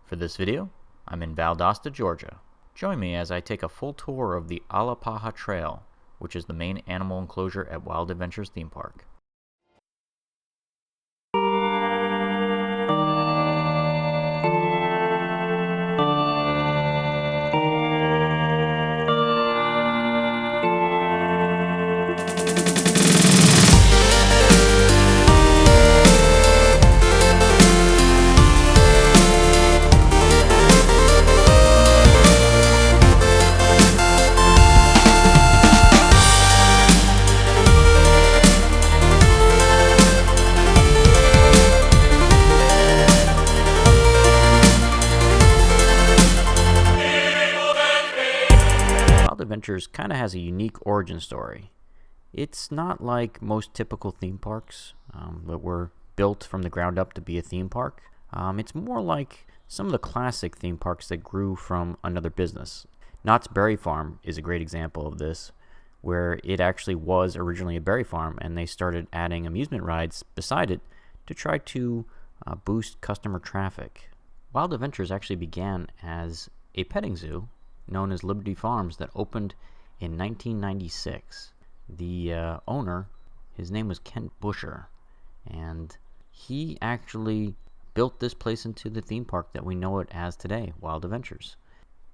For this video, I'm in Valdosta, Georgia. Join me as I take a full tour of the Alapaha Trail, which is the main animal enclosure at Wild Adventures theme park. Wild Adventures kind of has a unique origin story. It's not like most typical theme parks that were built from the ground up to be a theme park. It's more like some of the classic theme parks that grew from another business. Knott's Berry Farm is a great example of this, where it actually was originally a berry farm and they started adding amusement rides beside it to try to boost customer traffic. Wild Adventures actually began as a petting zoo known as Liberty Farms that opened in 1996. The owner, his name was Kent Busher, and he actually built this place into the theme park that we know it as today, Wild Adventures.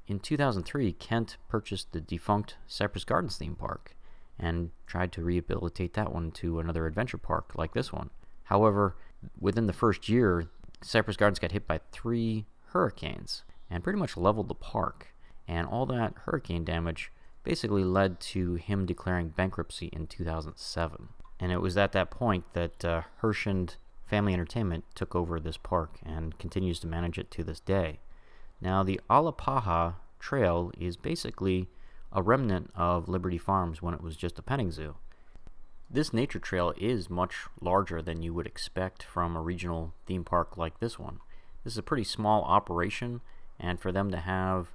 In 2003, Kent purchased the defunct Busch Gardens theme park and tried to rehabilitate that one to another adventure park like this one. However, within the first year, Busch Gardens got hit by 3 hurricanes and pretty much leveled the park. And all that hurricane damage basically led to him declaring bankruptcy in 2007. And it was at that point that Hershend Family Entertainment took over this park and continues to manage it to this day. Now, the Alapaha Trail is basically a remnant of Liberty Farms when it was just a petting zoo. This nature trail is much larger than you would expect from a regional theme park like this one. This is a pretty small operation, and for them to have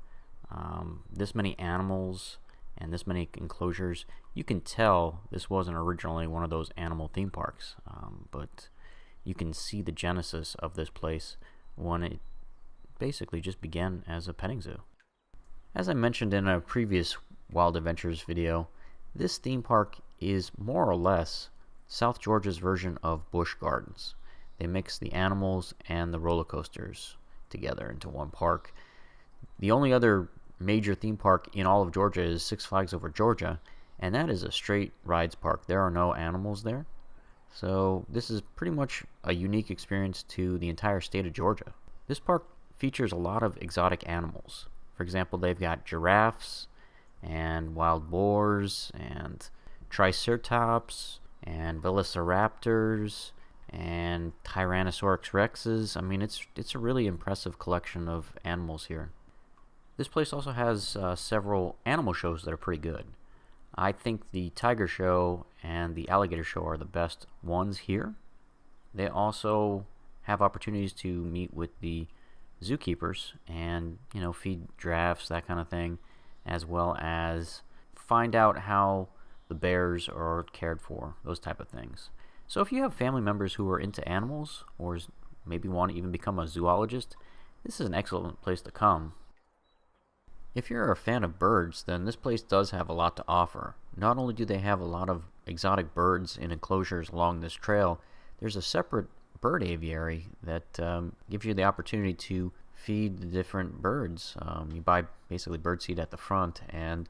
this many animals and this many enclosures, you can tell this wasn't originally one of those animal theme parks, but you can see the genesis of this place when it basically just began as a petting zoo. As I mentioned in a previous Wild Adventures video, this theme park is more or less South Georgia's version of Busch Gardens. They mix the animals and the roller coasters together into one park. The only other major theme park in all of Georgia is Six Flags Over Georgia, and that is a straight rides park. There are no animals there. So this is pretty much a unique experience to the entire state of Georgia. This park features a lot of exotic animals. For example, they've got giraffes and wild boars and triceratops and velociraptors and Tyrannosaurus rexes. I mean, it's a really impressive collection of animals here. This place also has several animal shows that are pretty good. I think the tiger show and the alligator show are the best ones here. They also have opportunities to meet with the zookeepers and, feed giraffes, that kind of thing, as well as find out how the bears are cared for, those type of things. So if you have family members who are into animals or maybe want to even become a zoologist, this is an excellent place to come. If you're a fan of birds, then this place does have a lot to offer. Not only do they have a lot of exotic birds in enclosures along this trail, there's a separate bird aviary that gives you the opportunity to feed the different birds. You buy basically birdseed at the front, and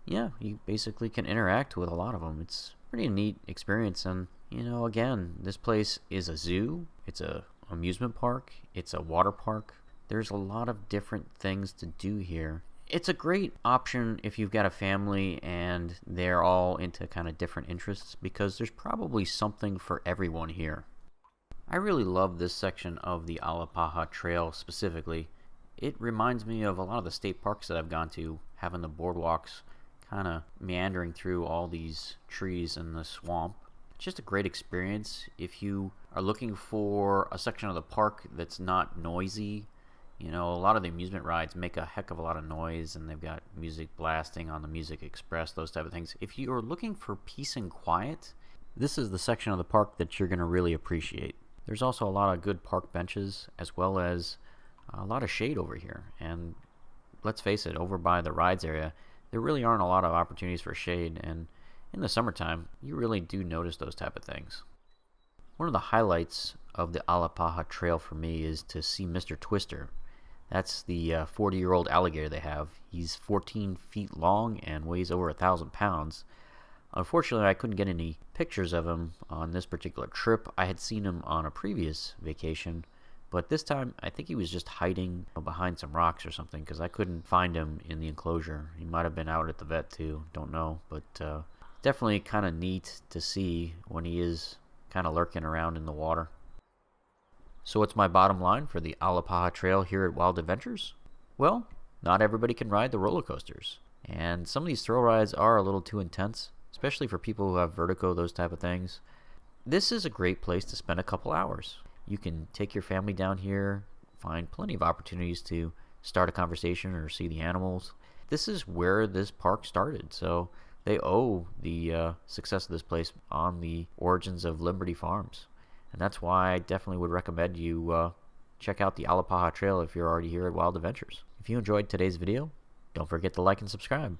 yeah, you basically can interact with a lot of them. It's a pretty neat experience, and again, this place is a zoo, it's a amusement park, it's a water park. There's a lot of different things to do here. It's a great option if you've got a family and they're all into kind of different interests, because there's probably something for everyone here. I really love this section of the Alapaha Trail specifically. It reminds me of a lot of the state parks that I've gone to, having the boardwalks kind of meandering through all these trees in the swamp. It's just a great experience if you are looking for a section of the park that's not noisy. A lot of the amusement rides make a heck of a lot of noise, and they've got music blasting on the Music Express, those type of things. If you're looking for peace and quiet, this is the section of the park that you're going to really appreciate. There's also a lot of good park benches, as well as a lot of shade over here. And let's face it, over by the rides area, there really aren't a lot of opportunities for shade. And in the summertime, you really do notice those type of things. One of the highlights of the Alapaha Trail for me is to see Mr. Twister. That's the 40-year-old alligator they have. He's 14 feet long and weighs over 1,000 pounds. Unfortunately, I couldn't get any pictures of him on this particular trip. I had seen him on a previous vacation, but this time I think he was just hiding behind some rocks or something because I couldn't find him in the enclosure. He might have been out at the vet too, don't know, but definitely kind of neat to see when he is kind of lurking around in the water. So what's my bottom line for the Alapaha Trail here at Wild Adventures? Well, not everybody can ride the roller coasters, and some of these thrill rides are a little too intense, especially for people who have vertigo, those type of things. This is a great place to spend a couple hours. You can take your family down here, find plenty of opportunities to start a conversation or see the animals. This is where this park started, so they owe the success of this place on the origins of Liberty Farms. And that's why I definitely would recommend you check out the Alapaha Trail if you're already here at Wild Adventures. If you enjoyed today's video, don't forget to like and subscribe.